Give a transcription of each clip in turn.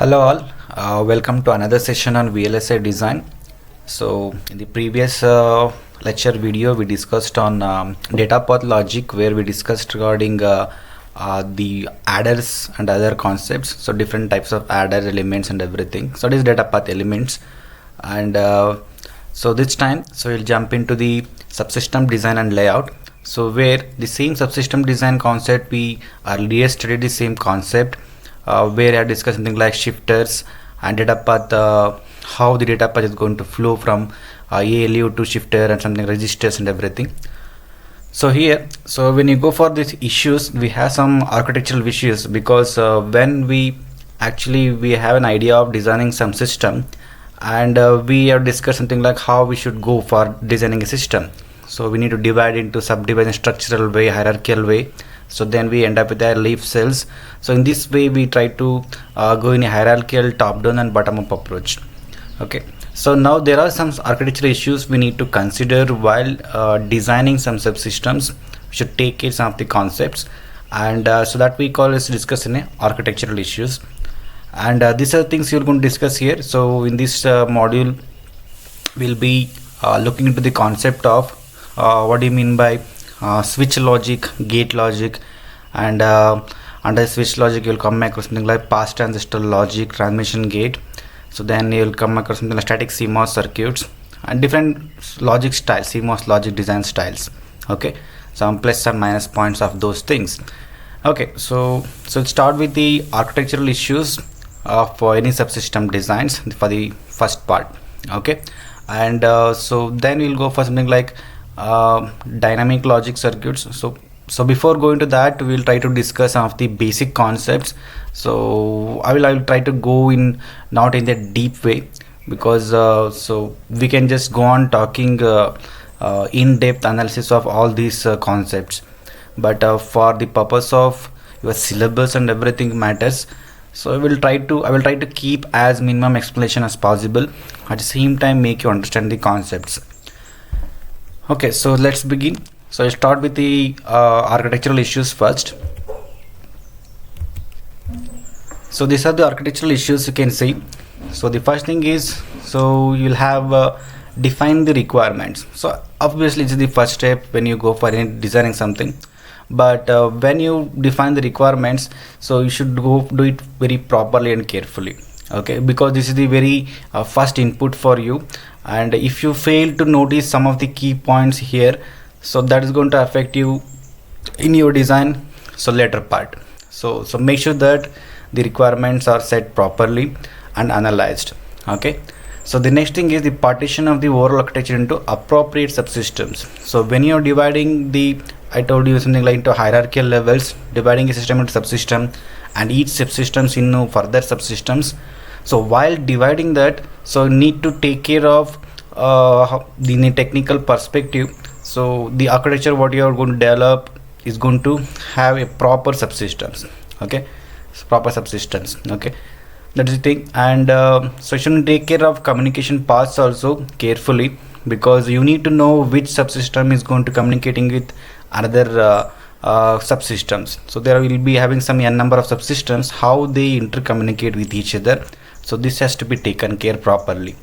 Hello all, welcome to another session on VLSI design. So in the previous lecture video we discussed on data path logic, where we discussed regarding the adders and other concepts, so different types of adder elements and everything. So it is data path elements, and so this time we'll jump into the subsystem design and layout. So where the same subsystem design concept, we earlier studied the same concept, where I discussed something like shifters and data path, how the data path is going to flow from ALU to shifter and something registers and everything. So here, so when you go for these issues, we have some architectural issues, because when we have an idea of designing some system, and we have discussed something like how we should go for designing a system. So we need to divide into subdivide in structural way, hierarchical way. So then we end up with our leaf cells. So in this way we try to go in a hierarchical top down and bottom up approach. Okay, so now there are some architectural issues we need to consider while designing some subsystems. We should take care some of the concepts, and so that we call as discuss in architectural issues. And these are things you're going to discuss here. So in this module we'll be looking into the concept of what do you mean by switch logic, gate logic, and under switch logic you'll come across something like pass transistor logic, transmission gate. So then you'll come across something like static CMOS circuits and different logic styles, CMOS logic design styles. Okay, some plus and minus points of those things. Okay, so let's start with the architectural issues for any subsystem designs for the first part. Okay, and so then we'll go for something like dynamic logic circuits. So before going to that, we'll try to discuss some of the basic concepts. So I will try to go in not in the deep way, because so we can just go on talking in-depth analysis of all these concepts, but for the purpose of your syllabus and everything matters, so I will try to keep as minimum explanation as possible, at the same time make you understand the concepts. Okay, so let's begin. So I start with the architectural issues first. So these are the architectural issues you can see. So the first thing is, so you'll have define the requirements. So obviously it's the first step when you go for any designing something, but when you define the requirements, so you should go do it very properly and carefully. Okay, because this is the very first input for you, and if you fail to notice some of the key points here, so that is going to affect you in your design so later part. So make sure that the requirements are set properly and analyzed. Okay, so the next thing is the partition of the overall architecture into appropriate subsystems. So when you're dividing the, I told you something like into hierarchical levels, dividing a system into subsystem and each subsystems into further subsystems. So while dividing that, so need to take care of the technical perspective. So the architecture what you are going to develop is going to have a proper subsystems. Okay, so proper subsystems. Okay, that is the thing. And so you should take care of communication paths also carefully, because you need to know which subsystem is going to communicating with another subsystems. So there will be having some n number of subsystems, how they intercommunicate with each other. So this has to be taken care properly.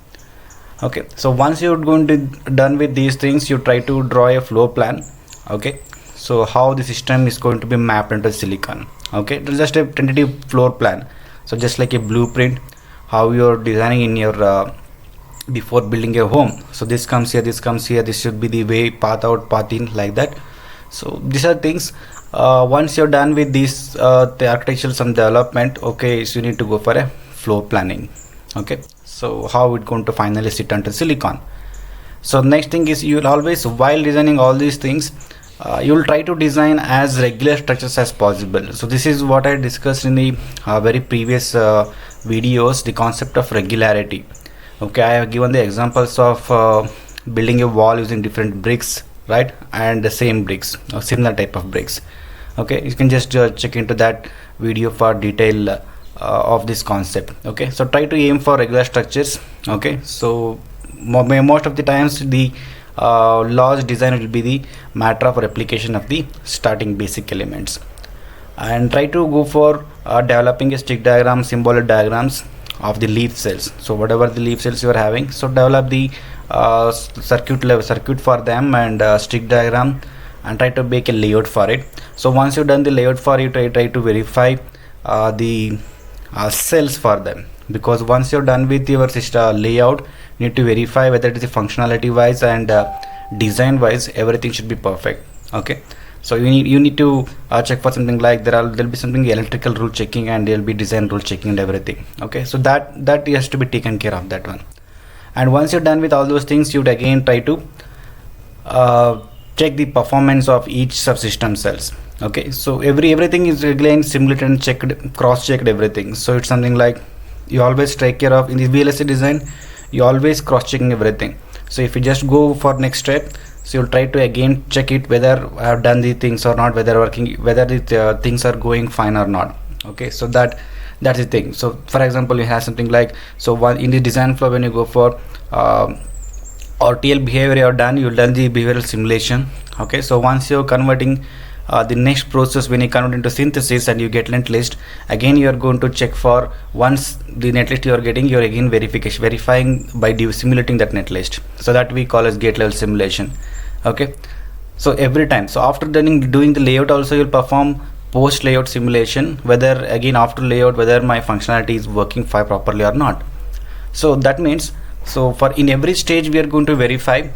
Okay, so once you're going to done with these things, you try to draw a flow plan. Okay, so how the system is going to be mapped into silicon. Okay, it is just a tentative floor plan. So just like a blueprint, how you're designing in your before building a home. So this comes here, this comes here, this should be the way, path out, path in, like that. So these are things. Once you're done with this the architectural some development, okay, so you need to go for a floor planning. Okay, so how it's going to finally sit under silicon. So next thing is, you will always, while designing all these things, you will try to design as regular structures as possible. So this is what I discussed in the very previous videos, the concept of regularity. Okay, I have given the examples of building a wall using different bricks, right, and the same bricks or similar type of bricks. Okay, you can just check into that video for detail of this concept. Okay, so try to aim for regular structures. Okay, so most of the times the large design will be the matter of replication of the starting basic elements. and try to go for developing a stick diagram, symbolic diagrams of the leaf cells. So whatever the leaf cells you are having, so develop the circuit for them, and stick diagram, and try to make a layout for it. So once you've done the layout for it, try to verify the cells for them, because once you're done with your system layout, you need to verify whether it is functionality wise and design wise everything should be perfect. Okay, so you need to check for something like there'll be something electrical rule checking, and there'll be design rule checking and everything. Okay, so that has to be taken care of, that one. And once you're done with all those things, you'd again try to check the performance of each subsystem cells. Okay, so everything is again simulated and checked, cross checked everything. So it's something like you always take care of in the VLSI design, you always cross checking everything. So if you just go for next step, so you'll try to again check it whether I have done the things or not, whether working, whether the things are going fine or not. Okay, so that's the thing. So for example, you have something like, so one in the design flow, when you go for RTL behavior you have done, you've done the behavioral simulation. Okay, so once you're converting the next process, when you convert into synthesis and you get netlist, again you are going to check for, once the netlist you are getting, you're again verifying by simulating that netlist. So that we call as gate level simulation. Okay, so every time, so after doing the layout also, you'll perform post layout simulation, whether again after layout whether my functionality is working fine properly or not. So that means, so for in every stage we are going to verify,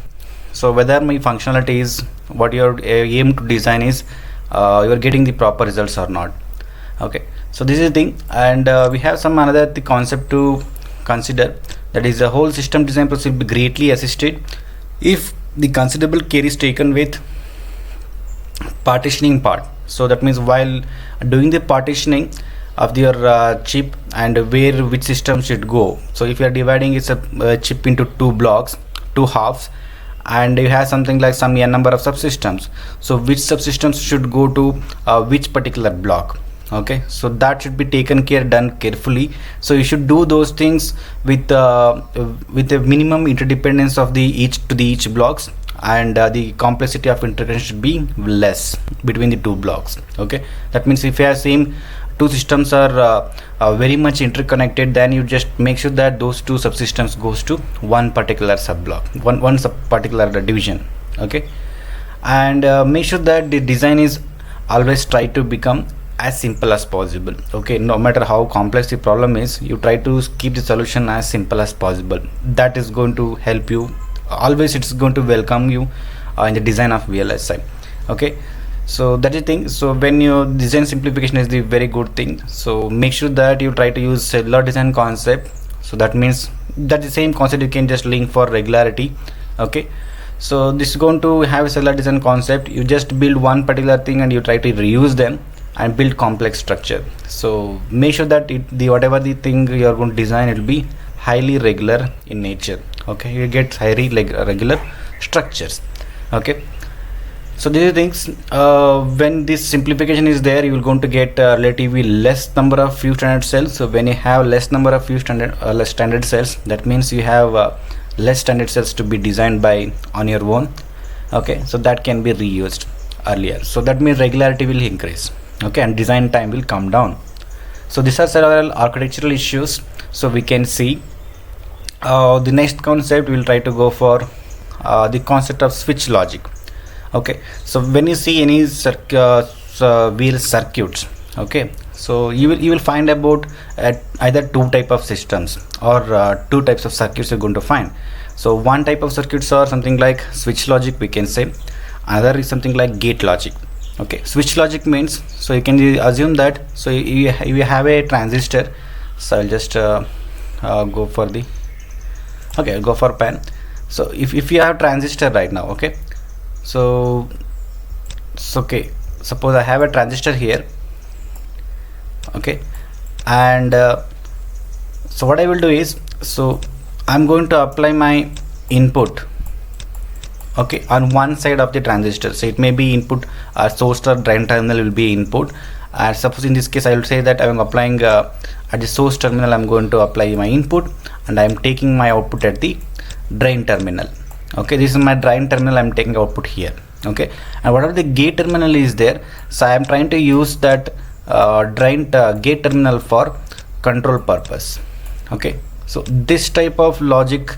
so whether my functionality is what your aim to design is, you are getting the proper results or not. Okay, so this is the thing. And we have some another the concept to consider, that is the whole system design process will be greatly assisted if the considerable care is taken with partitioning part. So that means while doing the partitioning of your chip and which system should go, so if you are dividing it's a chip into two blocks, two halves, and you have something like some n number of subsystems, so which subsystems should go to which particular block. Okay, so that should be done carefully. So you should do those things with the minimum interdependence of the each blocks, and the complexity of integration should be less between the two blocks. Okay, that means if you have same two systems are very much interconnected, then you just make sure that those two subsystems goes to one particular subblock, one particular division. Okay, and make sure that the design is always try to become as simple as possible. Okay, no matter how complex the problem is, you try to keep the solution as simple as possible. That is going to help you always, it's going to welcome you in the design of VLSI. Okay, so that's the thing. So when your design simplification is the very good thing, so make sure that you try to use cellular design concept. So that means that the same concept you can just link for regularity. Okay, so this is going to have a cellular design concept. You just build one particular thing and you try to reuse them and build complex structure. So make sure that whatever the thing you are going to design, it will be highly regular in nature. Okay, you get highly regular structures. Okay, so these are things. When this simplification is there, you will going to get relatively less number of few standard cells. So when you have less number of few less standard cells, that means you have less standard cells to be designed by on your own. Okay, so that can be reused earlier. So that means regularity will increase. Okay, and design time will come down. So these are several architectural issues. So we can see the next concept we will try to go for the concept of switch logic. Okay, so when you see any wheel circuits, okay, so you will find about either two type of systems or two types of circuits you're going to find. So one type of circuits are something like switch logic, we can say. Another is something like gate logic. Okay, switch logic means, so you can assume that, so you have a transistor. So I'll just go for the, okay, I'll go for pen. So if you have transistor right now, okay, so okay, suppose I have a transistor here. Okay, and so what I will do is, so I'm going to apply my input, okay, on one side of the transistor. So it may be input, source or drain terminal will be input. Suppose in this case I will say that I am applying at the source terminal, I'm going to apply my input, and I am taking my output at the drain terminal. Okay, this is my drain terminal, I'm taking output here. Okay, and whatever the gate terminal is there, so I am trying to use that drain gate terminal for control purpose. Okay, so this type of logic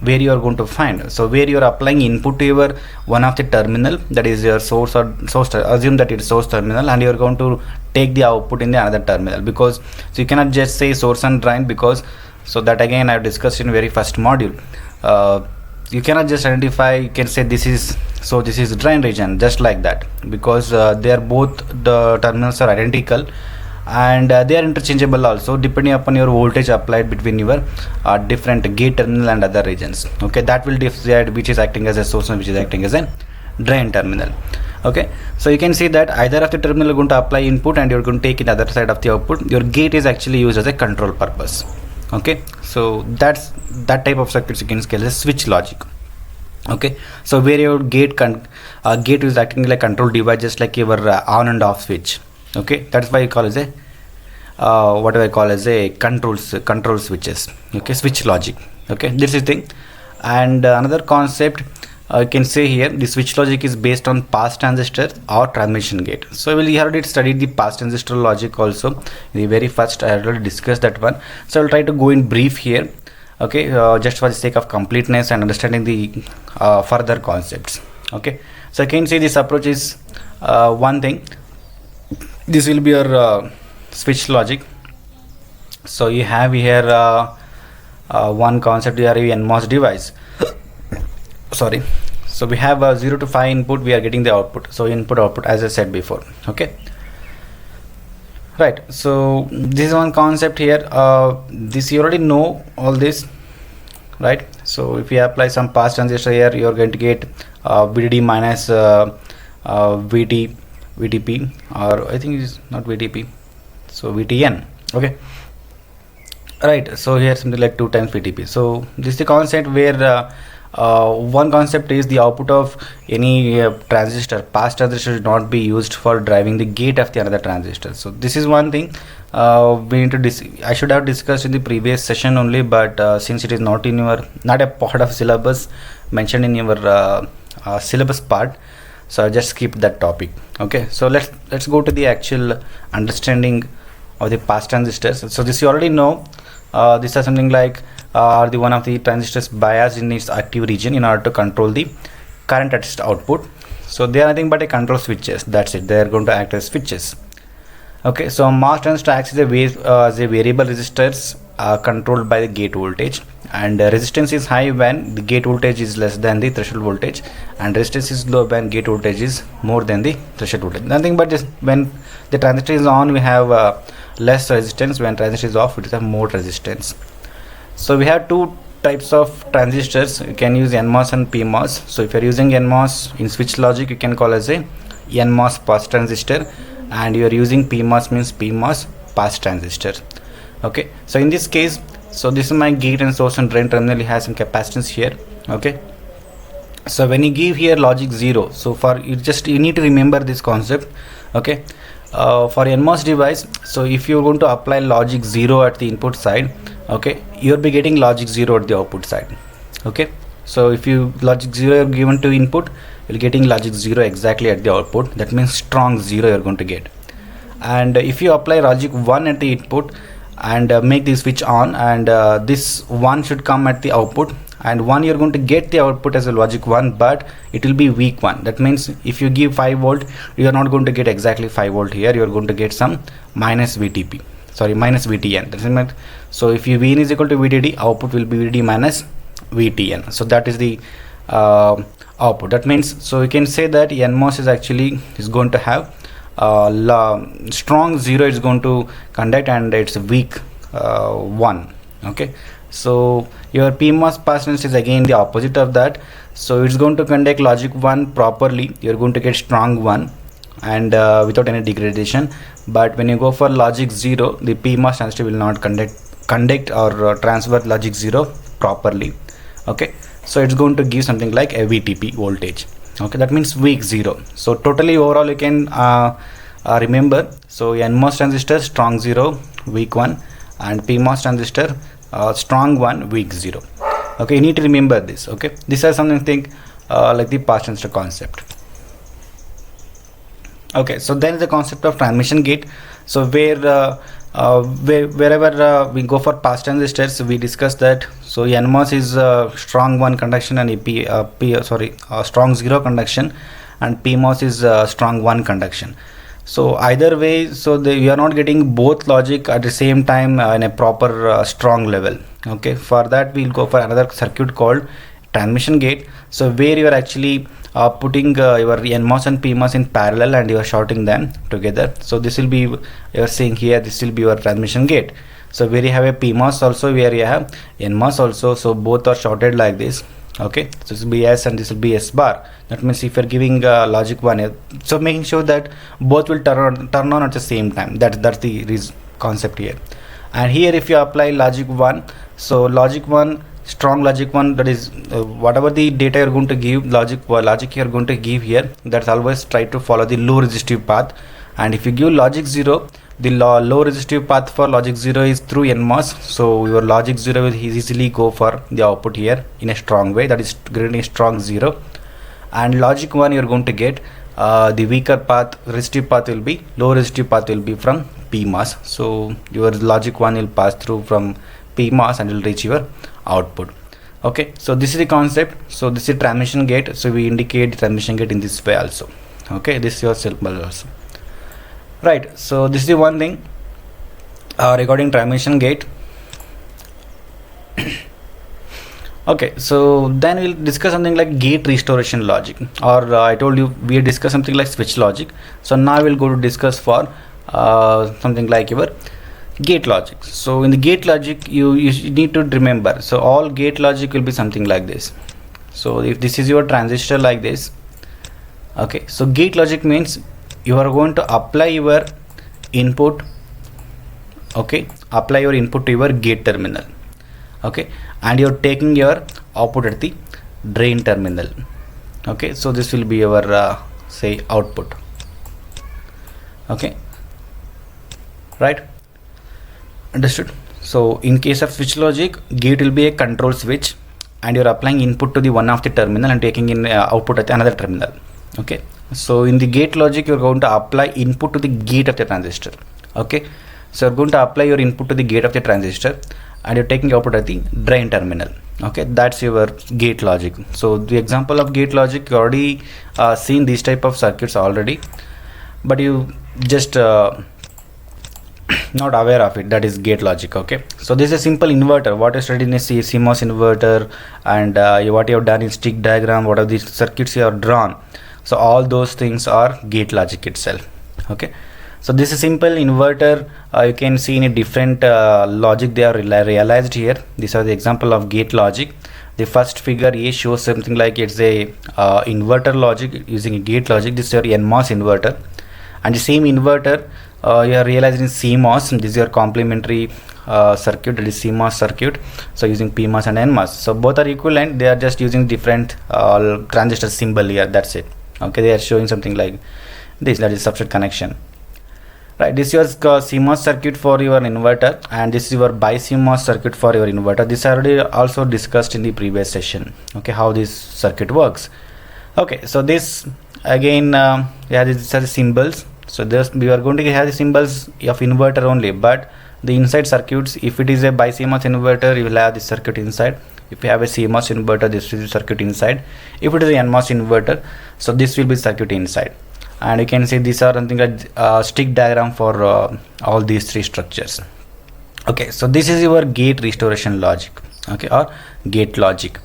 where you are going to find, so where you are applying input to your one of the terminal, that is your source or source, assume that it's source terminal, and you are going to take the output in the another terminal, because so you cannot just say source and drain, because so that again I have discussed in very first module. You cannot just identify, you can say this is drain region just like that, because they are both, the terminals are identical, and they are interchangeable also depending upon your voltage applied between your different gate terminal and other regions. Okay, that will decide which is acting as a source and which is acting as a drain terminal. Okay, so you can see that either of the terminal are going to apply input and you're going to take in the other side of the output. Your gate is actually used as a control purpose. Okay, so that's that type of circuits you can scale as switch logic. Okay, so where your gate is acting like control device, just like your on and off switch. Okay, that's why you call as a what do I call as a control switches. Okay, switch logic. Okay, this is the thing. And another concept you can say here, the switch logic is based on pass transistor or transmission gate. So we already studied the pass transistor logic also in the very first. I already discussed that one, so I'll try to go in brief here. Okay, just for the sake of completeness and understanding the further concepts. Okay, so you can see this approach is one thing. This will be your switch logic. So you have here one concept, you have a NMOS device. Sorry, so we have 0 to 5 input, we are getting the output, so input output as I said before. Okay, right, so this is one concept here. This you already know all this, right? So if you apply some pass transistor here, you are going to get VDD minus VTP, or I think it's not VTP, so VTN. Okay, right, so here something like 2 times VTP. So this is the concept where one concept is the output of any transistor, pass transistor, should not be used for driving the gate of the another transistor. So this is one thing we need to I should have discussed in the previous session only, but since it is not in your, not a part of syllabus mentioned in your syllabus part, so I just skipped that topic. Okay, so let's go to the actual understanding of the pass transistors. So this you already know. These are something like the one of the transistors biased in its active region in order to control the current at its output. So they are nothing but a control switches. That's it. They are going to act as switches. Okay, so MOS transistor acts as a variable resistors controlled by the gate voltage, and resistance is high when the gate voltage is less than the threshold voltage, and resistance is low when gate voltage is more than the threshold voltage. Nothing but just when the transistor is on, we have less resistance. When transistor is off, it has more resistance. So we have two types of transistors. You can use NMOS and PMOS. So if you are using NMOS in switch logic, you can call as a NMOS pass transistor, and you are using PMOS means PMOS pass transistor. Okay, so in this case, so this is my gate and source and drain terminal. It has some capacitance here. Okay, so when you give here logic 0, so for you need to remember this concept. Okay, for NMOS device, so if you're going to apply logic 0 at the input side, okay, you'll be getting logic 0 at the output side. Okay, so if you logic 0 are given to input, you're getting logic 0 exactly at the output. That means strong 0 you're going to get. And if you apply logic 1 at the input and make the switch on, and this 1 should come at the output, and 1 you're going to get the output as a logic 1, but it will be weak 1. That means if you give 5 volt, you are not going to get exactly 5 volt here. You are going to get some minus VTP, sorry, minus VTN. That's it. So if you Vin is equal to VDD, output will be VDD minus VTN. So that is the output. That means, so you can say that NMOS is going to have strong 0 is going to conduct, and it's weak 1. Okay, so your PMOS pass transistor is again the opposite of that. So it's going to conduct logic 1 properly. You're going to get strong 1 and without any degradation. But when you go for logic 0, the PMOS transistor will not conduct or transfer logic 0 properly. Okay, so it's going to give something like a VTP voltage. Okay, that means weak 0. So totally overall you can remember, so NMOS transistor strong 0 weak 1, and PMOS transistor strong 1 weak 0. Okay, you need to remember this. Okay, this is something like the pass transistor concept. Okay, so then the concept of transmission gate. So wherever we go for pass transistors, we discussed that. So NMOS is strong 1 conduction and strong 0 conduction, and PMOS is strong 1 conduction. So either way, so you are not getting both logic at the same time in a proper strong level. Okay, for that we'll go for another circuit called transmission gate. So where you are actually putting your NMOS and PMOS in parallel and you are shorting them together. So this will be, you are seeing here, this will be your transmission gate. So where you have a PMOS also, where you have NMOS also, so both are shorted like this. Okay, so this will be S and this will be S bar. That means if you're giving logic 1, so making sure that both will turn on at the same time. That's the concept here. And here if you apply logic 1, so logic 1, strong logic 1, that is whatever the data you're going to give, logic you're going to give here, that's always try to follow the low resistive path. And if you give logic 0, the low resistive path for logic 0 is through NMOS, so your logic 0 will easily go for the output here in a strong way, that is getting a strong 0. And logic 1 you're going to get the weaker path, resistive path will be, low resistive path will be from PMOS. So your logic 1 will pass through from PMOS and will reach your output. Okay, so this is the concept. So this is transmission gate, so we indicate the transmission gate in this way also. Okay, this is your symbol also. Right, so this is the one thing regarding transmission gate. Okay, so then we'll discuss something like gate restoration logic, or I told you we discuss something like switch logic. So now we'll go to discuss for something like your gate logic. So in the gate logic, you need to remember, so all gate logic will be something like this. So if this is your transistor like this, okay, so gate logic means you are going to apply your input, okay, apply your input to your gate terminal, okay, and you're taking your output at the drain terminal. Okay, so this will be your say output. Okay, right, understood. So in case of switch logic, gate will be a control switch and you're applying input to the one of the terminal and taking in output at another terminal. Okay, so in the gate logic, you're going to apply input to the gate of the transistor. Okay, so you're going to apply your input to the gate of the transistor and you're taking output at the drain terminal. Okay, that's your gate logic. So the example of gate logic, you already seen these type of circuits already, but you just not aware of it. That is gate logic. Okay, so this is a simple inverter. What you studied in a CMOS inverter, and what you have done in stick diagram, what are the circuits you have drawn, so all those things are gate logic itself. Okay, so this is simple inverter. You can see in a different logic they are realized here. These are the example of gate logic. The first figure A shows something like it's a inverter logic using a gate logic. This is your NMOS inverter, and the same inverter you are realizing in CMOS. This is your complementary circuit, that is CMOS circuit. So using PMOS and NMOS, so both are equivalent. They are just using different transistor symbol here. That's it. Okay, they are showing something like this, that is substrate connection. Right, this is your CMOS circuit for your inverter, and this is your bi-CMOS circuit for your inverter. This already also discussed in the previous session. Okay, how this circuit works. Okay, so this again yeah, these are the symbols. So this we are going to have the symbols of inverter only, but the inside circuits, if it is a bi-CMOS inverter, you will have the circuit inside. If you have a CMOS inverter, this is the circuit inside. If it is a NMOS inverter, so this will be circuit inside. And you can see these are something like stick diagram for all these three structures. Okay, so this is your gate restoration logic, okay, or gate logic.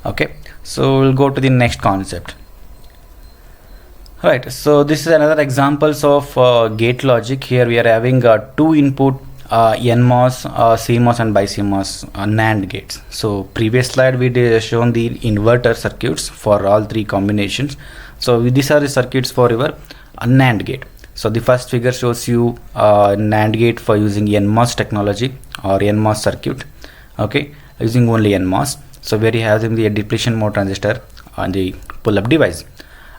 Okay, so we'll go to the next concept. Right, so this is another examples of gate logic. Here we are having two input NMOS, CMOS and bi-CMOS NAND gates. So previous slide we did shown the inverter circuits for all three combinations. So these are the circuits for your NAND gate. So the first figure shows you NAND gate for using NMOS technology or NMOS circuit. Okay, using only NMOS. So where you have the depletion mode transistor on the pull-up device,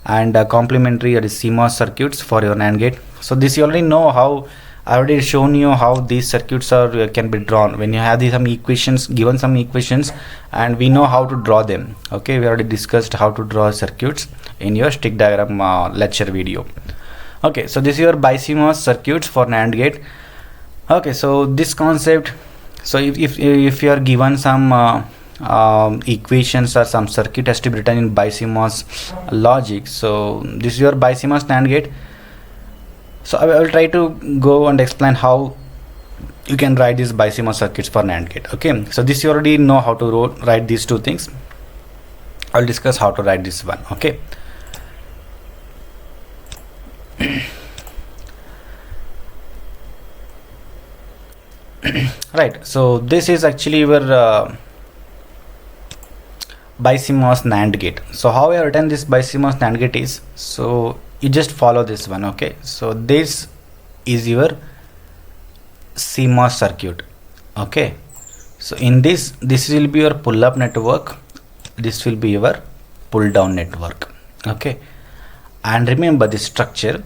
and complementary, that is CMOS circuits for your NAND gate. So this you already know how. I already shown you how these circuits are can be drawn when you have some equations, given some equations, and we know how to draw them. Okay, we already discussed how to draw circuits in your stick diagram lecture video. Okay, so this is your BiCMOS circuits for NAND gate. Okay, so this concept, so if you are given some equations or some circuit has to be written in BiCMOS logic, so this is your BiCMOS NAND gate. So I will try to go and explain how you can write these BiCMOS circuits for NAND gate. Okay, so this you already know how to write these two things. I'll discuss how to write this one. Okay. Right, so this is actually your BiCMOS NAND gate. So how I have written this BiCMOS NAND gate is, so you just follow this one. Okay, so this is your CMOS circuit. Okay, so in this will be your pull up network, this will be your pull down network. Okay, and remember this structure.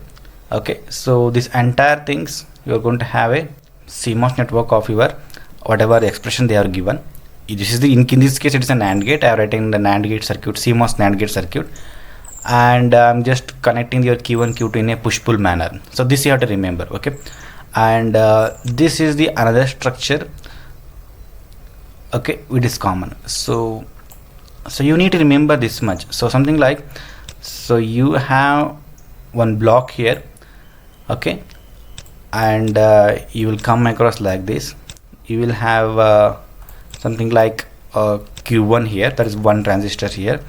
Okay, so this entire things you are going to have a CMOS network of your whatever the expression they are given. This is the in this case it is a NAND gate. I have written the NAND gate circuit, CMOS NAND gate circuit, and I'm just connecting your Q1 Q2 in a push pull manner. So this you have to remember. Okay, and this is the another structure. Okay, which is common. So you need to remember this much. So something like, so you have one block here. Okay, and you will come across like this. You will have something like Q1 here, that is one transistor here.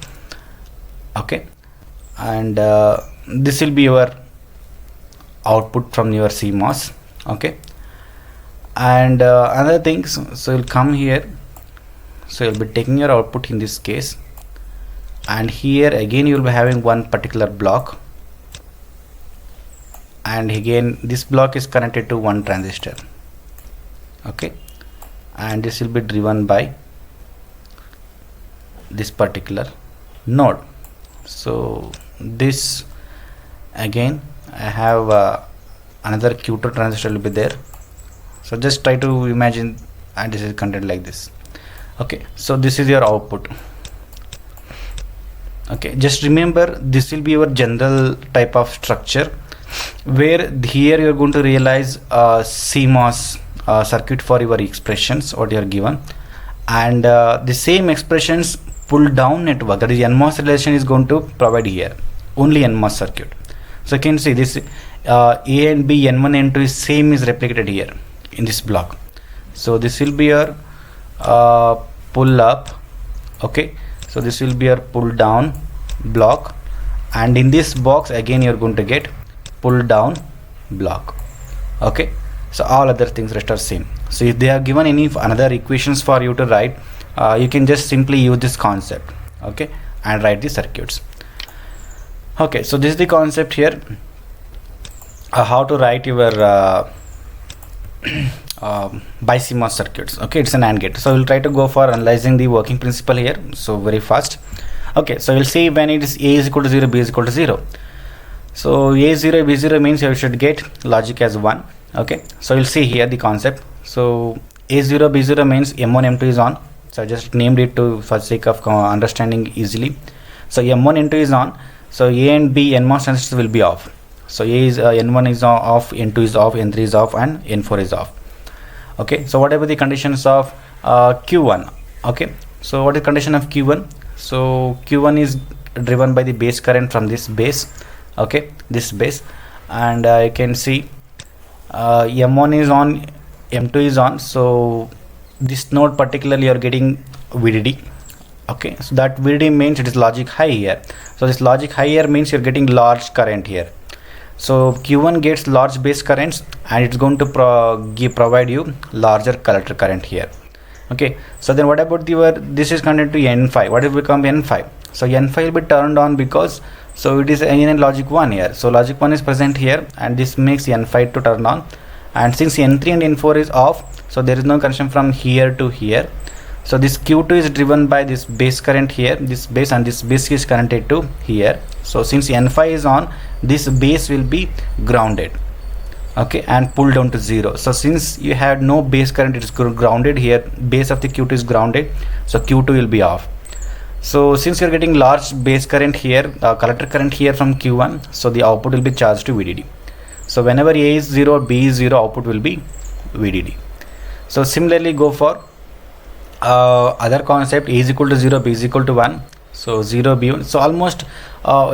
Okay, and this will be your output from your CMOS. Okay, and other things, so you'll come here, so you'll be taking your output in this case, and here again you will be having one particular block, and again this block is connected to one transistor. Okay, and this will be driven by this particular node. So this again I have another Q2 transistor will be there. So just try to imagine, and this is content like this. Okay, so this is your output. Okay, just remember this will be your general type of structure, where here you are going to realize CMOS circuit for your expressions what you are given, and the same expressions pull down network, that is NMOS relation, is going to provide here only NMOS circuit. So you can see this A and B, N1 N2 is same is replicated here in this block. So this will be your pull up. Okay, so this will be your pull down block, and in this box again you are going to get pull down block. Okay, so all other things rest are same. So if they are given any another equations for you to write, you can just simply use this concept. Okay, and write the circuits. Okay, so this is the concept here, how to write your BiCMOS circuits. Okay, it's an AND gate. So we'll try to go for analyzing the working principle here, so very fast. Okay, so we'll see when it is A is equal to 0, B is equal to 0. So A0, B0 means you should get logic as 1. Okay, so we'll see here the concept. So A0, B0 means M1, M2 is on. So I just named it to for sake of understanding easily. So M1, N2 is on. So A and B NMOS transistors will be off. So A is N1 is off, N2 is off, N3 is off, and N4 is off. Okay, so whatever the conditions of Q1. Okay, so what is condition of Q1? So Q1 is driven by the base current from this base. Okay, this base, and you can see M1 is on, M2 is on. So this node particularly you are getting VDD. Okay, so that VDD means it is logic high here. So this logic high here means you're getting large current here. So Q1 gets large base currents, and it's going to provide you larger collector current here. Okay, so then what about this is connected to N5. What will become N5? So N5 will be turned on because so it is in logic 1 here. So logic 1 is present here, and this makes N5 to turn on. And since N3 and N4 is off, so there is no connection from here to here. So this Q2 is driven by this base current here, this base, and this base is connected to here. So since N5 is on, this base will be grounded. Okay, and pulled down to 0. So since you had no base current, it is grounded here, base of the Q2 is grounded, so Q2 will be off. So since you're getting large base current here, collector current here from Q1, so the output will be charged to VDD. So whenever A is 0 or B is 0, output will be VDD. So similarly go for other concept, A is equal to 0, B is equal to 1. So 0, B 1. So almost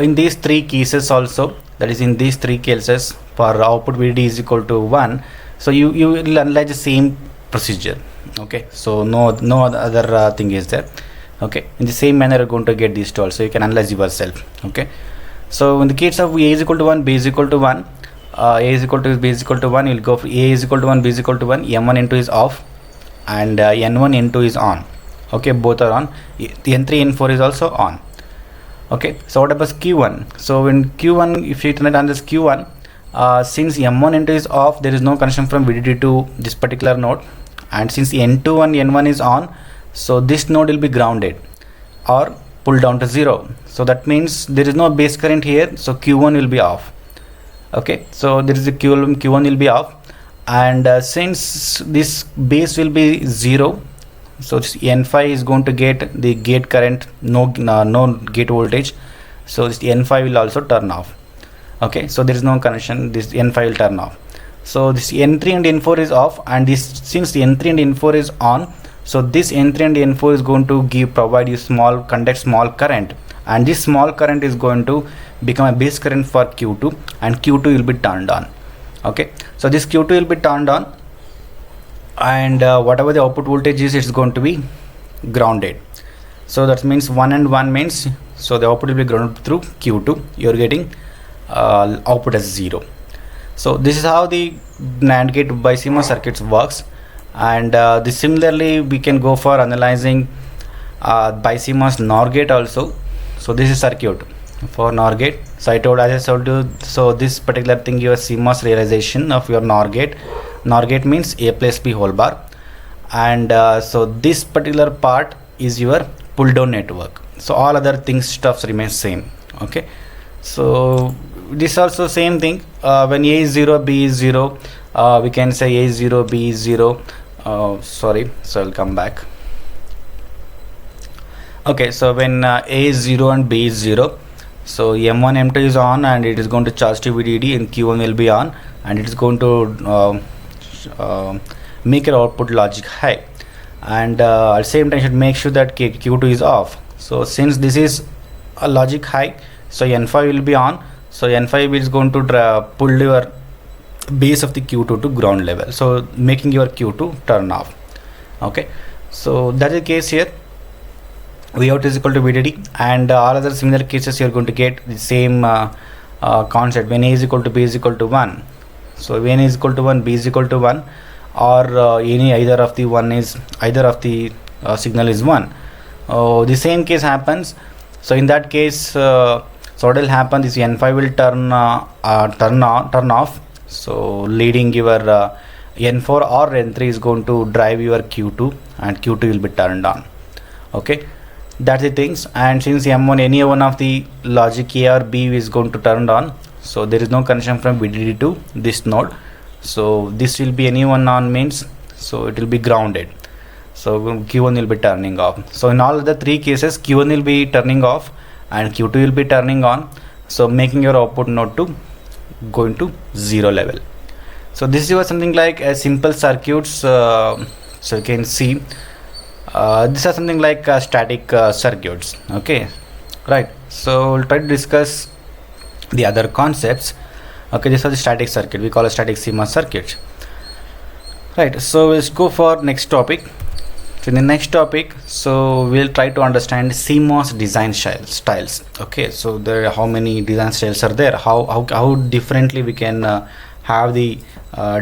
in these three cases also, that is in these three cases for output VDD is equal to 1. So you will analyze the same procedure. Okay, so no other thing is there. Okay, in the same manner you're going to get these two also, you can analyze yourself. Okay, so in the case of A is equal to 1, B is equal to 1, A is equal to B is equal to 1, you'll go for A is equal to 1, B is equal to 1, M1 N2 is off and N1 N2 is on. Okay, both are on. The N3 N4 is also on. Okay, so what about Q1? So in Q1, if you turn it on this Q1, since M1 N2 is off, there is no connection from VDD to this particular node, and since N2 and N1 is on, so this node will be grounded or pulled down to 0. So that means there is no base current here, so Q1 will be off. Okay, so there is a Q1 will be off, and since this base will be 0, so this N5 is going to get the gate current, no gate voltage, so this N5 will also turn off. Okay, so there is no connection, this N5 will turn off. So this N3 and N4 is off, and this since the N3 and N4 is on, so this N3 and N4 is going to provide you conduct small current, and this small current is going to become a base current for Q2, and Q2 will be turned on. Okay, so this Q2 will be turned on, and whatever the output voltage is, it's going to be grounded. So that means 1 and 1 means, so the output will be grounded through Q2, you're getting output as 0. So this is how the NAND gate BiCMOS circuits works, and similarly we can go for analyzing BiCMOS NOR gate also. So this is circuit for NOR gate. So as I told you, so this particular thing, your CMOS realization of your NOR gate. NOR gate means A plus B whole bar, and so this particular part is your pull down network. So all other things stuffs remain same. Okay, so this also same thing. When A is 0, B is 0, we can say A is 0, B is 0. Sorry, so I'll come back. Okay, so when A is 0 and B is 0, so M1 M2 is on, and it is going to charge to VDD, and Q1 will be on, and it is going to make your output logic high, and at the same time should make sure that Q2 is off. So since this is a logic high, so N5 will be on, so N5 is going to pull your base of the Q2 to ground level, so making your Q2 turn off. Okay, so that is the case here. Vout is equal to VDD, and all other similar cases you are going to get the same concept. When A is equal to B is equal to 1, so when A is equal to 1, B is equal to 1, or either of the signal is 1. The same case happens. So in that case, so what will happen is N5 will turn off. So leading your N4 or N3 is going to drive your Q2, and Q2 will be turned on. Okay, that's the things. And since M1, any one of the logic A or B is going to turn on, so there is no connection from VDD to this node. So this will be any one on means, so it will be grounded. So Q1 will be turning off. So in all the three cases, Q1 will be turning off and Q2 will be turning on. So making your output node to go into 0 level. So this is something like a simple circuits. So you can see these are something like static circuits. Okay, right. So we'll try to discuss the other concepts. Okay, this is the static circuit. We call a static CMOS circuit. Right. So let's go for next topic. So in the next topic, so we'll try to understand CMOS design styles. Okay, so there are how many design styles are there, how differently we can have the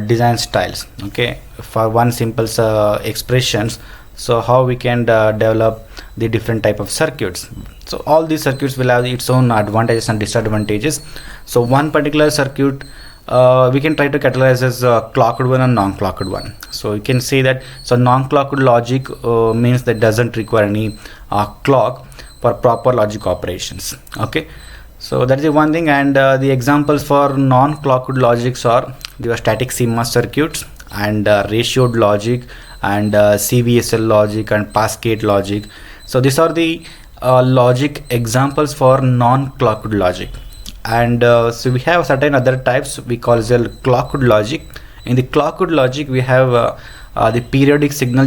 design styles. Okay, for one simple expressions, so how we can develop the different type of circuits. So all these circuits will have its own advantages and disadvantages. So one particular circuit we can try to categorize as clocked one and non-clocked one. So you can say that, so non-clocked logic means that doesn't require any clock for proper logic operations. Okay, so that is the one thing. And the examples for non-clocked logics are the static CMOS circuits and ratioed logic and CVSL logic and Pascal logic. So these are the logic examples for non-clocked logic. And so we have certain other types we call as clocked logic. In the clocked logic we have the periodic signal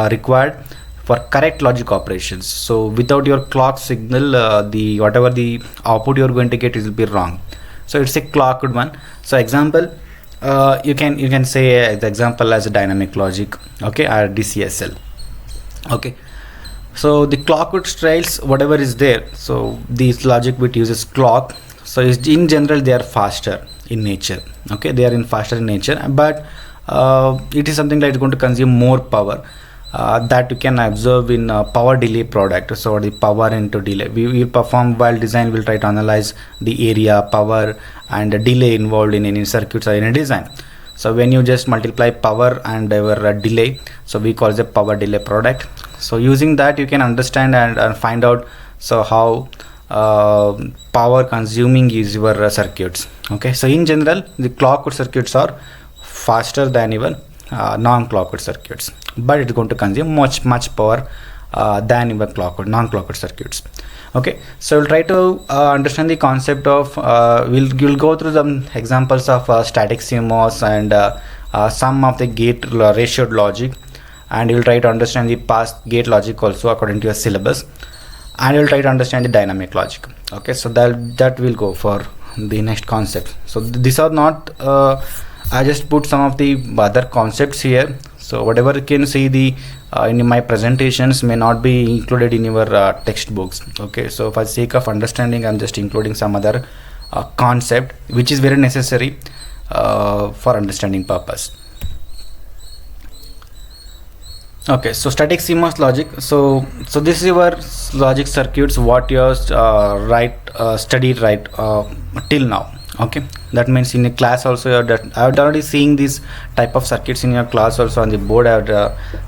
required for correct logic operations. So without your clock signal, the whatever the output you are going to get, it will be wrong. So it's a clocked one. So example, you can say the example as a dynamic logic, okay, or DCSL. Okay, so the clocked styles, whatever is there, so this logic bit uses clock. So in general they are faster in nature, okay, they are faster in nature, but it is something like it's going to consume more power. That you can observe in power delay product. So the power into delay we will perform while design, will try to analyze the area, power and the delay involved in any circuits or any design. So when you just multiply power and your delay, so we call it a power delay product. So using that you can understand and find out so how power consuming is your circuits. Okay, so in general the clocked circuits are faster than even non-clocked circuits, but it's going to consume much power than even non-clocked circuits. Okay, so we'll try to understand the concept of we'll go through some examples of static CMOS and some of the gate ratioed logic, and you'll try to understand the past gate logic also according to your syllabus, and you'll try to understand the dynamic logic. Okay, so that will go for the next concept. So these are not I just put some of the other concepts here. So whatever you can see the in my presentations may not be included in your textbooks. Okay, so for the sake of understanding, I'm just including some other concept which is very necessary for understanding purpose. Okay, so static CMOS logic. So this is your logic circuits what you studied right till now. Okay, that means in a class also I have already seeing this type of circuits in your class also on the board. I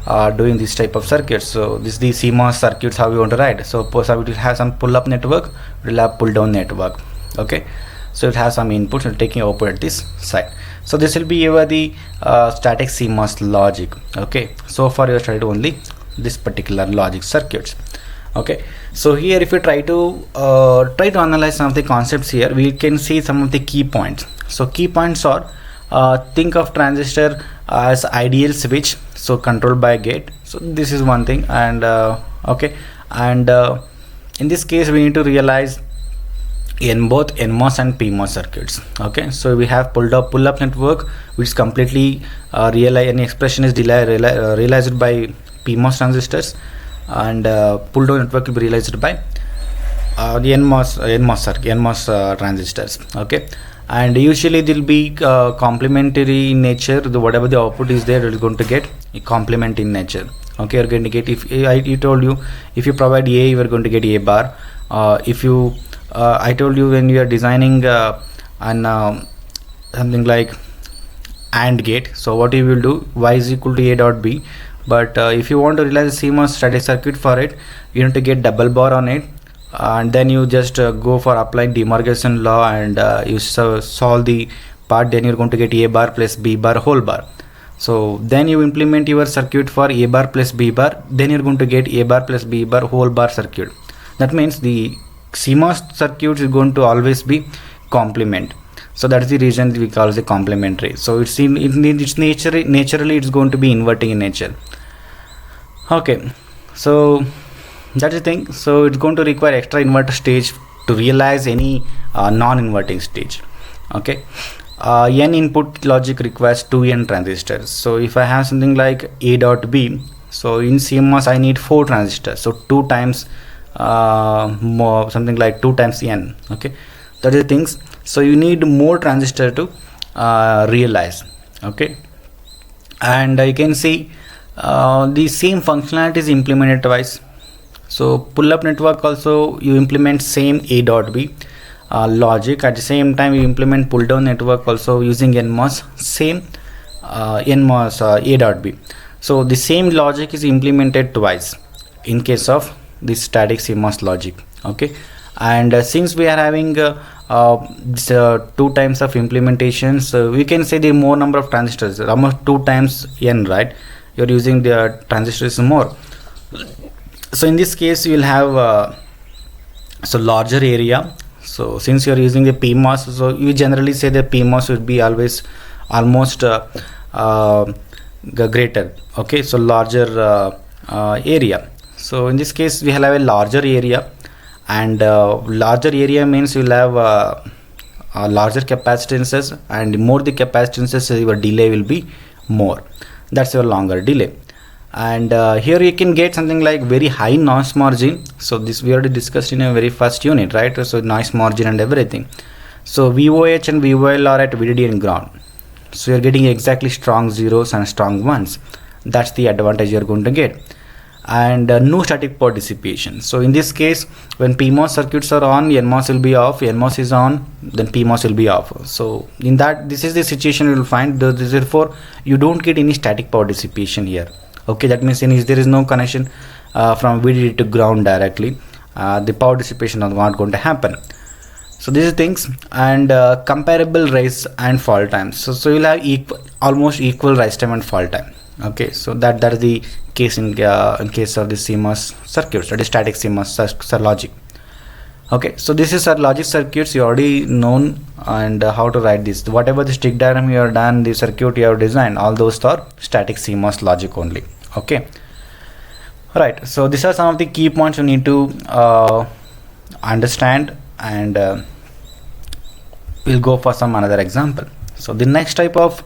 have doing this type of circuits. So this is the CMOS circuits how you want to write. So suppose I will have some pull up network, we will have pull down network. Okay, so it has some inputs and taking output at this side. So this will be your the static CMOS logic. Okay, so far you have studied only this particular logic circuits. Okay, so here if you try to analyze some of the concepts here, we can see some of the key points. So key points are think of transistor as ideal switch, so controlled by a gate. So this is one thing, and okay, and in this case we need to realize in both NMOS and PMOS circuits. Okay, so we have pull up network which is completely realized, any expression is realized by PMOS transistors, and pull down network will be realized by the NMOS transistors. Okay, and usually they will be complementary in nature. Whatever the output is there, it is going to get a complement in nature. Okay, you're going to get, if I told you if you provide A, you are going to get A bar. If you I told you when you are designing something like AND gate, so what you will do, y is equal to A dot B. But if you want to realize the CMOS static circuit for it, you need to get double bar on it, and then you just go for applying De Morgan's law, and you solve the part. Then you're going to get A bar plus B bar whole bar. So then you implement your circuit for A bar plus B bar, then you're going to get A bar plus B bar whole bar circuit. That means the CMOS circuit is going to always be complement. So that's the reason we call it complementary. So it's naturally it's going to be inverting in nature. Okay, so that's the thing. So it's going to require extra inverter stage to realize any non-inverting stage. Okay, n input logic requires 2 n transistors. So if I have something like A dot B, so in CMOS I need 4 transistors, so 2 times more, something like 2 times n. Okay, that is the things. So you need more transistor to realize. Okay, and you can see the same functionality is implemented twice. So pull up network also you implement same A dot B logic. At the same time you implement pull down network also using NMOS, same NMOS A dot B. So the same logic is implemented twice in case of this static CMOS logic. Okay, and since we are having 2 times of implementations, we can say the more number of transistors, almost 2 times n, right? You're using the transistors more. So in this case you will have so larger area. So since you are using the PMOS, so you generally say the PMOS would be always almost uh, greater. Okay, so larger area. So in this case we have a larger area, and larger area means you will have larger capacitances, and more the capacitances, your delay will be more. That's your longer delay. And here you can get something like very high noise margin. So this we already discussed in a very first unit, right? So noise margin and everything. So VOH and VOL are at VDD and ground, so you're getting exactly strong zeros and strong ones. That's the advantage you're going to get. And no static power dissipation. So in this case, when PMOS circuits are on, NMOS will be off. NMOS is on, then PMOS will be off. So in that, this is the situation you will find. Therefore you don't get any static power dissipation here. Okay, that means there is no connection from VDD to ground directly. The power dissipation is not going to happen. So these are things. And comparable rise and fall times. So you'll have almost equal rise time and fall time. Okay, so that is the case in case of the CMOS circuits, that is static CMOS logic. Okay, so this is our logic circuits. You already known and how to write this. Whatever the stick diagram you have done, the circuit you have designed, all those are static CMOS logic only. Okay, right. So these are some of the key points you need to understand, and we'll go for some another example. So the next type of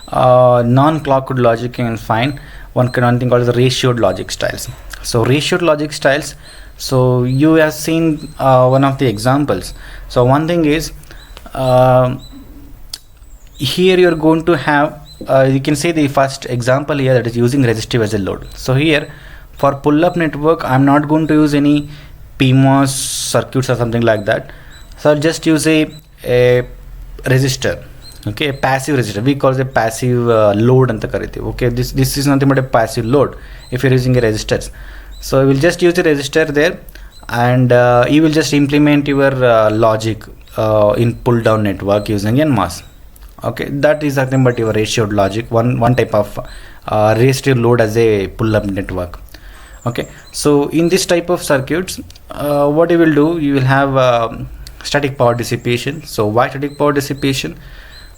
non-clocked logic you can find one thing called the ratioed logic styles. So ratioed logic styles, so you have seen one of the examples. So one thing is here you're going to have you can see the first example here, that is using resistive as a load. So here for pull-up network I'm not going to use any PMOS circuits or something like that. So I'll just use a resistor. Okay, a passive resistor, we call it a passive load anta karite. Okay, this is nothing but a passive load if you're using a resistors. So you will just use a resistor there, and you will just implement your logic in pull down network using NMOS. Okay, that is nothing but your ratioed logic, one type of resistive load as a pull up network. Okay, so in this type of circuits what you will do, you will have static power dissipation. So why static power dissipation?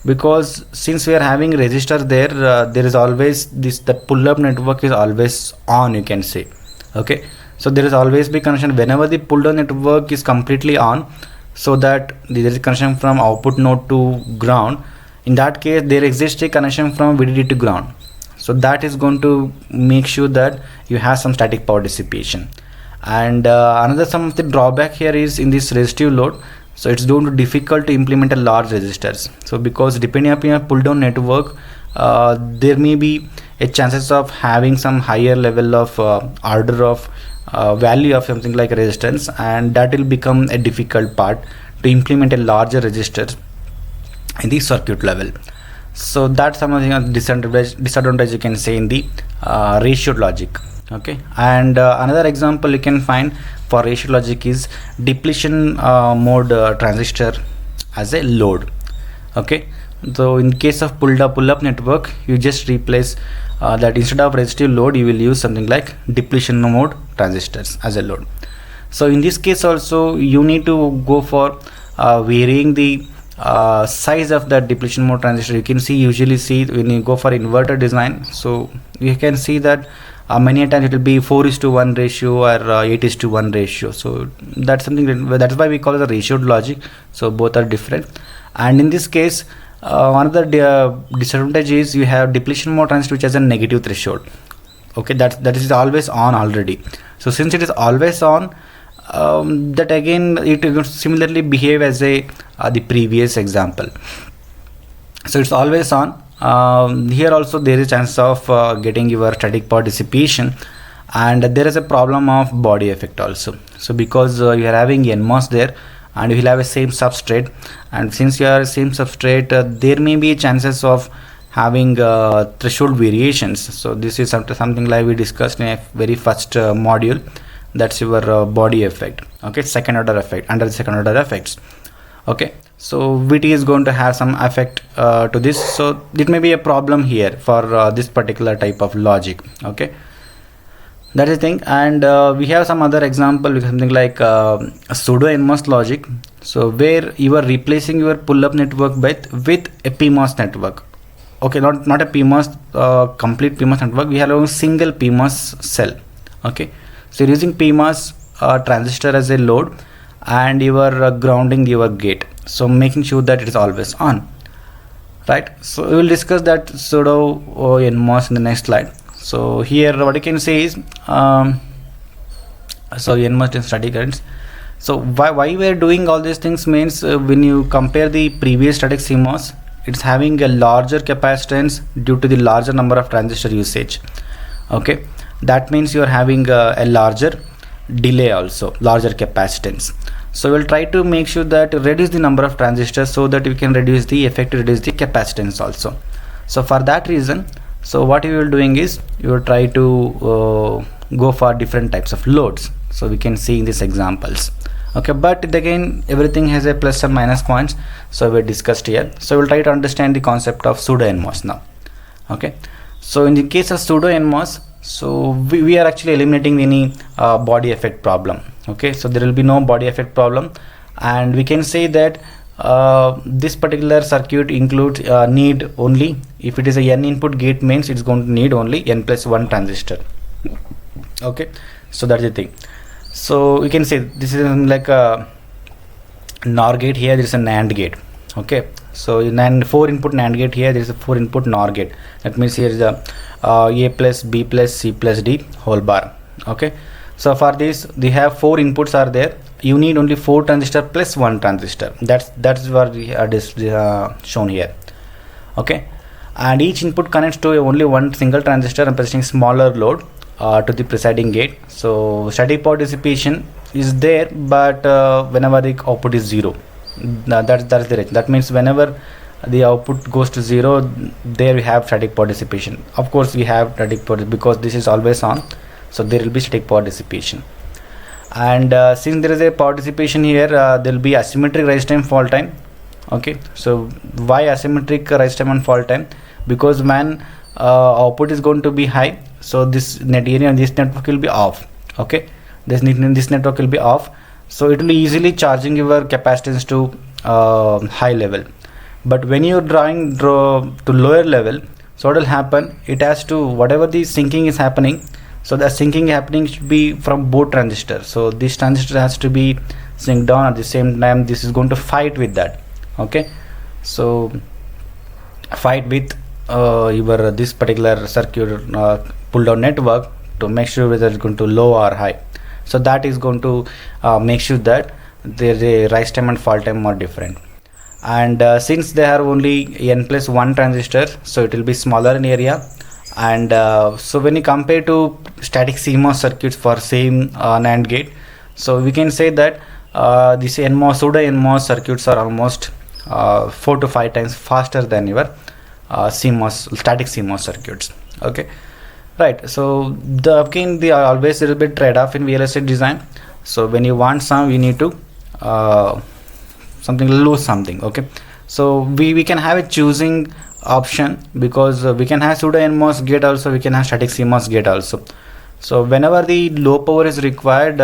Because since we are having resistor there, there is always the pull up network is always on, you can say. Okay, so there is always be connection whenever the pull down network is completely on, so that there is a connection from output node to ground. In that case there exists a connection from VDD to ground, so that is going to make sure that you have some static power dissipation. And another some of the drawback here is in this resistive load, so it's going to be difficult to implement a large resistors. So because depending upon your pull down network, there may be a chances of having some higher level of order of value of something like resistance, and that will become a difficult part to implement a larger resistor in the circuit level. So that's some of the disadvantage you can say in the ratioed logic. Okay, and another example you can find for ratioed logic is depletion mode transistor as a load. Okay, so in case of pull up network, you just replace that instead of resistive load you will use something like depletion mode transistors as a load. So in this case also you need to go for varying the size of that depletion mode transistor. You can usually see when you go for inverter design, so you can see that many times it will be 4:1 ratio or 8:1 ratio. So that's something that's why we call it the ratioed logic. So both are different. And in this case another disadvantage is you have depletion mode transistor which has a negative threshold. Okay, that is always on already. So since it is always on, that again it will similarly behave as the previous example. So it's always on. Here also there is a chance of getting your static power dissipation, and there is a problem of body effect also. So because you are having NMOS there and you will have a same substrate, and since you are same substrate, there may be chances of having threshold variations. So this is something like we discussed in a very first module, that's your body effect. Okay, second order effect, under the second order effects. Okay, so VT is going to have some effect to this, so it may be a problem here for this particular type of logic. Okay, That is the thing. And we have some other example with something like a pseudo NMOS logic. So where you are replacing your pull-up network with a PMOS network. Okay, not a PMOS complete PMOS network. We have a single PMOS cell. Okay, so you're using PMOS transistor as a load, and you are grounding your gate. So making sure that it is always on. Right. So we will discuss that pseudo NMOS in the next slide. So here what you can say is so NMOS and static currents. So why we are doing all these things means when you compare the previous static CMOS, it's having a larger capacitance due to the larger number of transistor usage. Okay, that means you are having a larger delay, also larger capacitance. So we'll try to make sure that reduce the number of transistors so that we can reduce the capacitance also. So for that reason, so what you will doing is you will try to go for different types of loads. So we can see in these examples. Okay, but again everything has a plus and minus points, so we discussed here. So we'll try to understand the concept of pseudo NMOS now. Okay, so in the case of pseudo NMOS, so we are actually eliminating any body effect problem. Okay, so there will be no body effect problem, and we can say that this particular circuit includes need only, if it is a n input gate means it's going to need only n plus 1 transistor. Okay, so that's the thing. So we can say this is like a NOR gate, here there is a NAND gate. Okay, so in 4 input NAND gate, here there is a 4 input NOR gate. That means here is a A plus B plus C plus D whole bar. Okay, so for this they have 4 inputs are there. You need only 4 transistor plus 1 transistor. That's what we are shown here. Okay, and each input connects to only one single transistor and presenting smaller load to the presiding gate. So static power dissipation is there, but whenever the output is 0, that's the range. That means whenever the output goes to 0, there we have static power dissipation. Of course we have static power because this is always on, so there will be static power dissipation. And since there is a power dissipation here, there will be asymmetric rise time, fall time. Okay, so why asymmetric rise time and fall time? Because when output is going to be high, so this net area and this network will be off. Okay, this network will be off, so it will be easily charging your capacitance to high level. But when you draw to lower level, so what will happen, it has to, whatever the sinking is happening, so the sinking happening should be from both transistors. So this transistor has to be synced down at the same time. This is going to fight with that. Okay, so fight with your this particular circuit pull down network to make sure whether it's going to low or high. So that is going to make sure that there's a rise time and fall time are different. And since they are only n plus 1 transistor, so it will be smaller in area. And so when you compare to static CMOS circuits for same NAND gate, so we can say that this NMOS, pseudo NMOS circuits are almost 4 to 5 times faster than your static CMOS circuits. Okay, right. So again they are always a little bit trade-off in VLSI design. So when you want some, you need to lose something. Okay, so we can have a choosing option, because we can have pseudo NMOS gate also, we can have static CMOS gate also. So whenever the low power is required,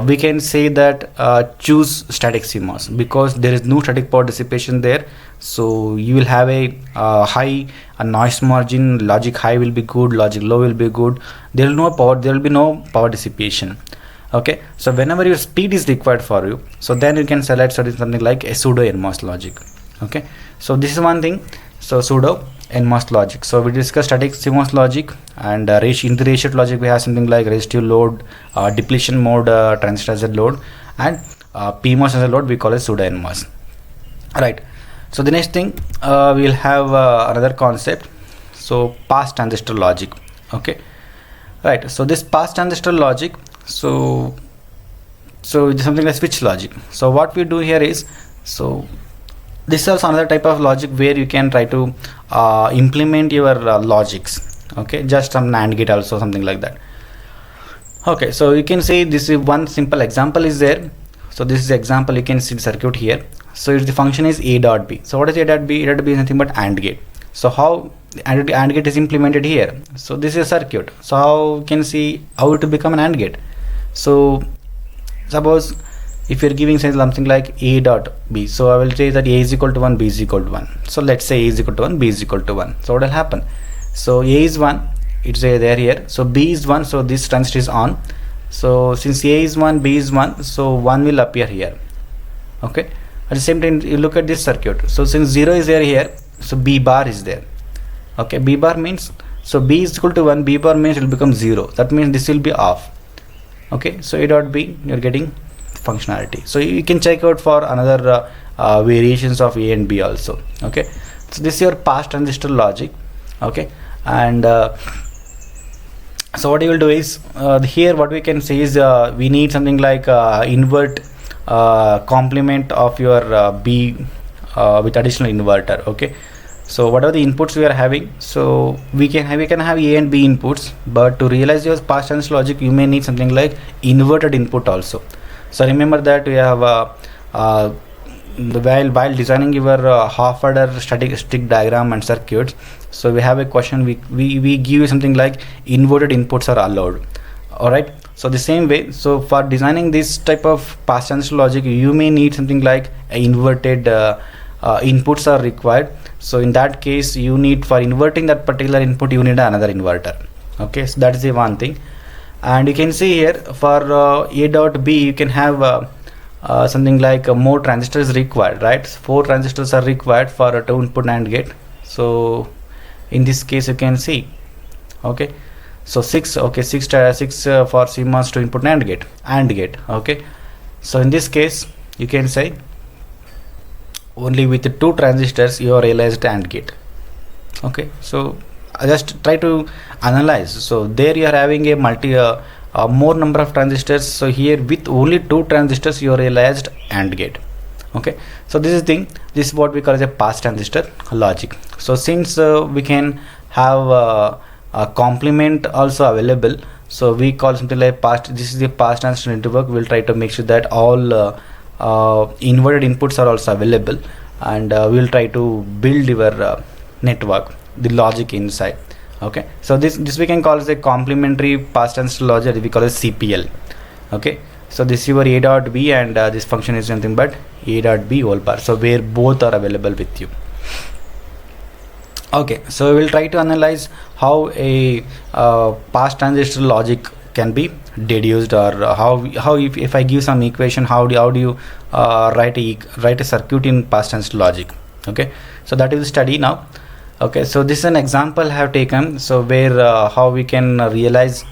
we can say that choose static CMOS, because there is no static power dissipation there. So you will have a high noise margin. Logic high will be good, logic low will be good. There will be no power dissipation. Okay, so whenever your speed is required for you, so then you can select something like a pseudo NMOS logic. Okay, so this is one thing. So pseudo NMOS logic. So we discussed static CMOS logic, and in the ratio logic we have something like resistive load, depletion mode, transistor as a load, and PMOS as a load we call it pseudo NMOS. Right. So the next thing we'll have another concept. So pass transistor logic. Okay, right. So this pass transistor logic, so it's something like switch logic. So what we do here is, so this is also another type of logic where you can try to implement your logics. Okay, just some NAND gate also, something like that. Okay, so you can say this is one simple example is there. So this is the example, you can see the circuit here. So the function is A dot B. So what is A dot B? A dot B is nothing but AND gate. So how AND gate is implemented here. So this is a circuit. So how you can see how it will become an AND gate. So suppose if you're giving something like A dot B, so I will say that A is equal to 1, B is equal to 1. So let's say A is equal to 1, B is equal to 1. So what will happen? So A is 1, it's there here. So B is 1, so this transistor is on. So since A is 1, B is 1, so 1 will appear here. Okay. At the same time, you look at this circuit. So since 0 is there here, so B bar is there. Okay. B bar means, so B is equal to 1, B bar means it will become 0. That means this will be off. Okay. So A dot B, you're getting functionality. So you can check out for another variations of A and B also. Okay. So this is your pass transistor logic. Okay. And so what you will do is here what we can say is we need something like invert complement of your B with additional inverter. Okay. So whatever the inputs we are having, so we can have A and B inputs, but to realize your pass transistor logic you may need something like inverted input also. So remember that we have while designing your half order static diagram and circuits, so we have a question, we give you something like inverted inputs are allowed. Alright, so the same way, so for designing this type of pass transistor logic you may need something like inverted inputs are required. So in that case you need, for inverting that particular input you need another inverter. Okay, so that is the one thing. And you can see here for A dot B you can have something like more transistors required, right? 4 transistors are required for a 2 input AND gate. So in this case you can see, okay, so 6, okay, 6 for CMOS 2 input AND gate. Okay, so in this case you can say only with 2 transistors you are realized AND gate. Okay, so just try to analyze. So there you are having a more number of transistors. So here with only 2 transistors you are realized AND gate. Okay, so this is thing, this is what we call as a pass transistor logic. So since we can have a complement also available, so we call something like pass. This is the pass transistor network. We'll try to make sure that all inverted inputs are also available, and we'll try to build your network, the logic inside. Okay, so this we can call as a complementary pass transistor logic, we call it CPL. Okay, so this is your A dot B, and this function is nothing but A dot B whole bar, so where both are available with you. Okay, so we will try to analyze how a pass transistor logic can be deduced, or how if I give some equation, how do you write a circuit in pass transistor logic. Okay, so that is study now. Okay, so this is an example I have taken, so where how we can realize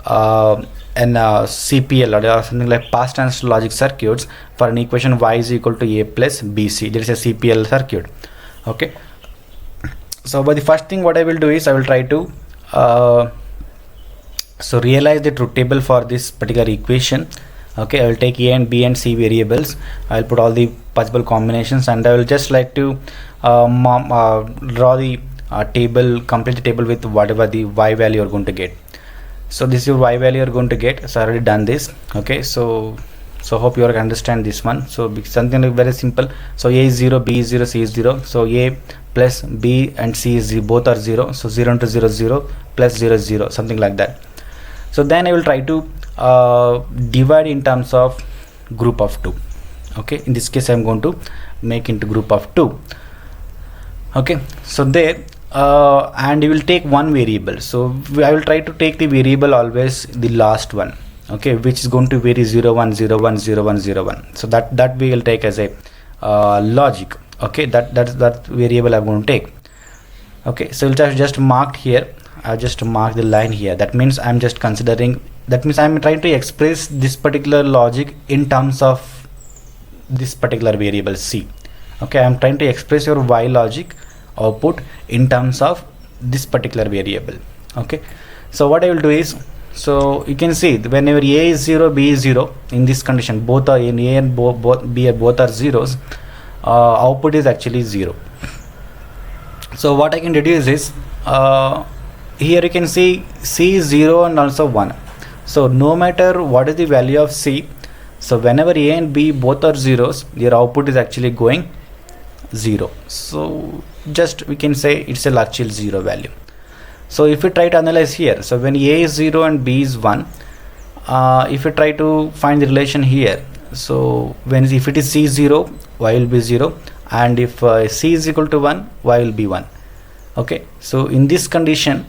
an CPL or something like pass transistor logic circuits for an equation y is equal to a plus bc. There is a CPL circuit. Okay, so but the first thing what I will do is I will try to so realize the truth table for this particular equation. Okay, I will take A and B and C variables. I will put all the possible combinations, and I will just like to draw the table, complete the table with whatever the y value you are going to get. So this is your y value you are going to get. So I already done this. Okay, so hope you all understand this one. So something like very simple. So A is 0, B is 0, C is 0. So A plus B and C is 0, both are 0. So 0 into 0 0 plus 0 is 0, something like that. So then I will try to divide in terms of group of 2. Okay, in this case I am going to make into group of 2. Okay, so there and you will take one variable. So I will try to take the variable always the last one. Okay, which is going to vary 0 1 0 1 0 1 0 1. So that we will take as a logic. Okay, that variable I'm going to take. Okay, so just marked here. I just mark the line here. That means I'm just considering, that means I'm trying to express this particular logic in terms of this particular variable C. Okay, I'm trying to express your Y logic output in terms of this particular variable. Okay, so what I will do is, so you can see whenever A is 0, B is 0, in this condition both are in A and B both are zeros, output is actually 0. So what I can deduce is here you can see C is 0 and also 1. So no matter what is the value of C, so whenever A and B both are zeros, your output is actually going 0. So just we can say it's a actual 0 value. So if we try to analyze here, so when A is 0 and B is 1, if we try to find the relation here, so if it is C 0, Y will be 0, and if C is equal to 1, Y will be 1. Okay, so in this condition,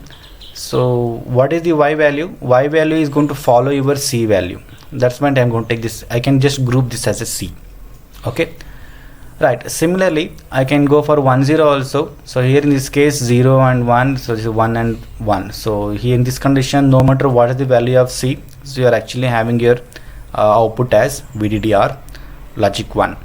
so what is the Y value? Y value is going to follow your C value. That's why I'm going to take this. I can just group this as a C. Okay, right. Similarly, I can go for 1 0 also. So here in this case 0 and 1, so this is 1 and 1. So here in this condition, no matter what is the value of C, so you are actually having your output as VDD or logic 1.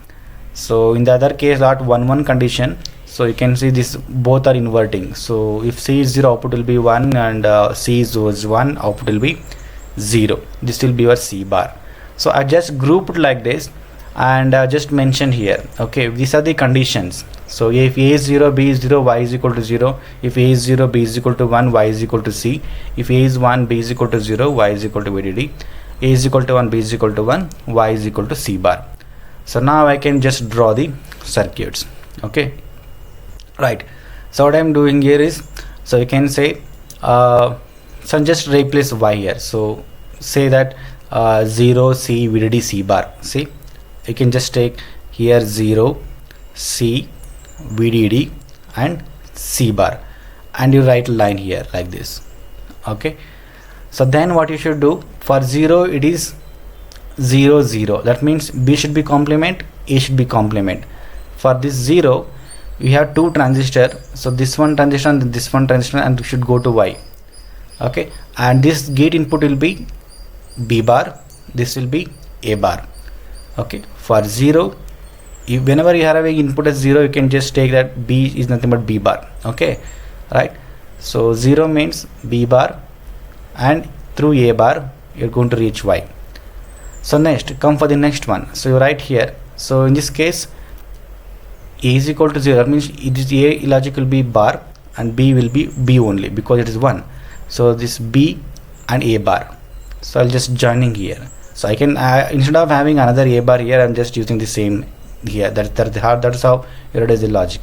So in the other case, that 1 1 condition, so you can see this both are inverting. So if C is 0, output will be 1, and C is 1, output will be 0. This will be your C bar. So I just grouped like this and just mentioned here. Okay, these are the conditions. So if A is 0, B is 0, Y is equal to 0. If A is 0, B is equal to 1, Y is equal to C. If A is 1, B is equal to 0, Y is equal to VDD. A is equal to 1, B is equal to 1, Y is equal to C bar. So now I can just draw the circuits. Okay, right. So what I'm doing here is, so you can say so just replace Y here. So say that 0 C VDD C bar. See, you can just take here 0 C VDD and C bar, and you write line here like this. Okay, so then what you should do, for 0 it is 0 0, that means B should be complement, A should be complement. For this 0 we have two transistor, so this one transistor and this one transistor, and we should go to Y. Okay, and this gate input will be B bar, this will be A bar. Okay, for 0, whenever you have an input as 0, you can just take that B is nothing but B bar. Okay, right. So 0 means B bar, and through A bar you're going to reach Y. So next, come for the next one. So you write here, so in this case A is equal to 0, that means it is A logic will be bar and B will be B only because it is 1. So this B and A bar, so I'll just joining here. So I can instead of having another A bar here, I'm just using the same here. That's how you realize the logic.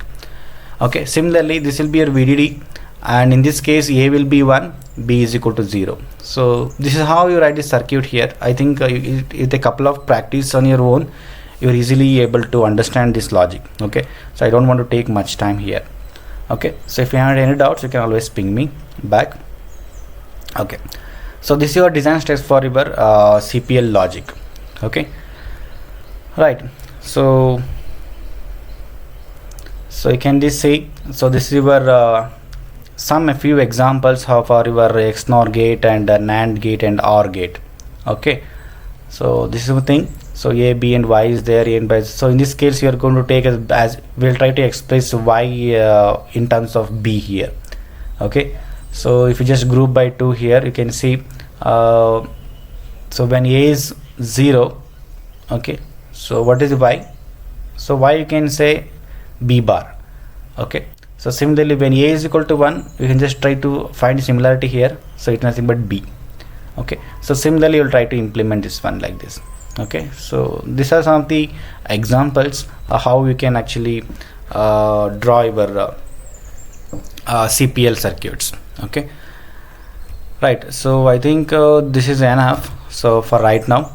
Okay, similarly this will be your VDD, and in this case A will be 1, B is equal to 0. So this is how you write the circuit here. I think with a couple of practice on your own, you're easily able to understand this logic. Okay, so I don't want to take much time here. Okay, so if you have any doubts, you can always ping me back. Okay, so this is your design steps for your CPL logic. Okay, right. So you can just say, so this is your a few examples of for your XNOR gate and NAND gate and OR gate. Okay, so this is the thing. So A, B and Y is there, A and B. So in this case you are going to take as we'll try to express Y in terms of B here. Okay, so if you just group by 2 here, you can see so when A is 0, okay, so what is Y? So Y you can say B bar. Okay, so similarly when A is equal to 1, you can just try to find similarity here, so it's nothing but B. Okay, so similarly you'll try to implement this one like this. Okay, so these are some of the examples how you can actually draw your CPL circuits. Okay, right. So I think this is enough so for right now.